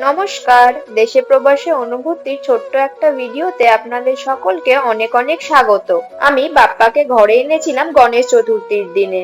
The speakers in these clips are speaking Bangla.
নমস্কার। দেশে প্রবাসে অনুভূতির ছোট্ট একটা ভিডিওতে আপনাদের সকলকে অনেক অনেক স্বাগত। আমি বাপ্পাকে ঘরে এনেছিলাম গণেশ চতুর্থীর দিনে।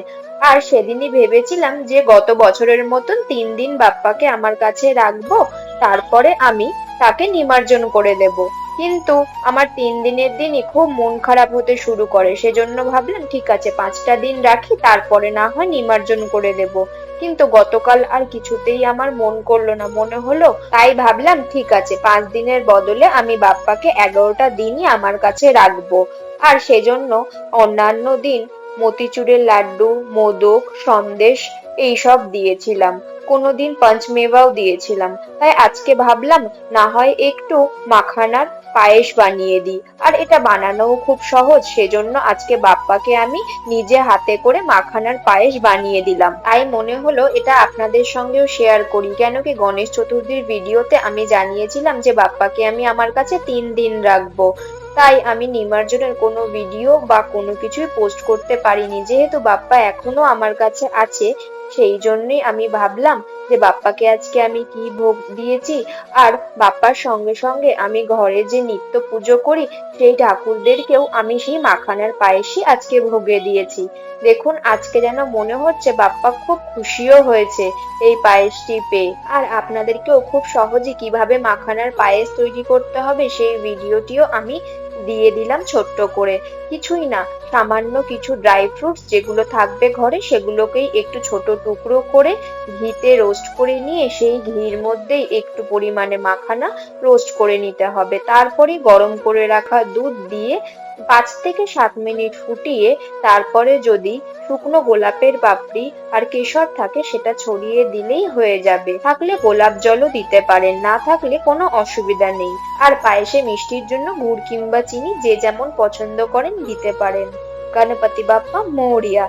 আর সেদিনই ভেবেছিলাম যে গত বছরের মতন 3 দিন বাপ্পাকে আমার কাছে রাখবো, তারপরে আমি তাকে নিমজ্জন করে দেব। কিন্তু আমার 3 দিনের দিনই খুব মন খারাপ হতে শুরু করে, সেজন্য ভাবলাম ঠিক আছে 5টা দিন রাখি, তারপরে না হয় নিমজ্জন করে দেব। কিন্তু গতকাল আর কিছুতেই আমার মন করলো না, মনে হলো তাই ভাবলাম ঠিক আছে 5 দিনের বদলে আমি বাপ্পাকে 11টা দিনই আমার কাছে রাখবো। আর সেজন্য অন্যান্য দিন মতিচুরের লাড্ডু, মোদক, সন্দেশ এইসব দিয়েছিলাম, কোনোদিন পঞ্চমেওয়াও দিয়েছিলাম। তাই আজকে ভাবলাম না হয় একটু মাখানার পায়েস বানিয়ে দিই। আর এটা বানানোও খুব সহজ, সেজন্য আজকে বাপ্পাকে আমি নিজে হাতে করে মাখানার পায়েস বানিয়ে দিলাম। তাই মনে হলো এটা আপনাদের সঙ্গেও শেয়ার করি, কেন কি গণেশ চতুর্থীর ভিডিওতে আমি জানিয়েছিলাম যে বাপ্পাকে আমি আমার কাছে 3 দিন রাখবো। তাই আমি নিমজ্জনের কোনো ভিডিও বা কোনো কিছুই পোস্ট করতে পারিনি, যেহেতু বাপ্পা এখনো আমার কাছে আছে। সেই জন্যই আমি ভাবলাম যে বাপ্পাকে আজকে আমি কি ভোগ দিয়েছি। আর বাপ্পার সঙ্গে সঙ্গে আমি ঘরে যে নিত্য পুজো করি সেই ঠাকুরদেরকেও আমি সেই মাখানার পায়েসই আজকে ভোগে দিয়েছি। দেখুন আজকে যেন মনে হচ্ছে বাপ্পা খুব খুশিও হয়েছে এই পায়েসটি পেয়ে। আর আপনাদেরকেও খুব সহজে কিভাবে মাখানার পায়েস তৈরি করতে হবে সেই ভিডিওটিও আমি দিয়ে দিলাম ছোট্ট করে। কিছুই না, সামান্য কিছু ড্রাই ফ্রুটস যেগুলো থাকবে ঘরে সেগুলোকেই একটু ছোট টুকরো করে ঘিতে রোস্ট করে নিয়ে সেই ঘির মধ্যেই একটু পরিমাণে মাখানা রোস্ট করে নিতে হবে। তারপরে গরম করে রাখা দুধ দিয়ে 5 থেকে 7 মিনিট ফুটিয়ে তারপরে যদি শুকনো গোলাপের পাপড়ি আর কেশর থাকে সেটা ছড়িয়ে দিলেই হয়ে যাবে। থাকলে গোলাপ জলও দিতে পারেন, না থাকলে কোনো অসুবিধা নেই। আর পায়েসে মিষ্টির জন্য গুড় কিংবা চিনি যে যেমন পছন্দ করেন দিতে পারেন। গণপতি বাপ্পা মোরিয়া।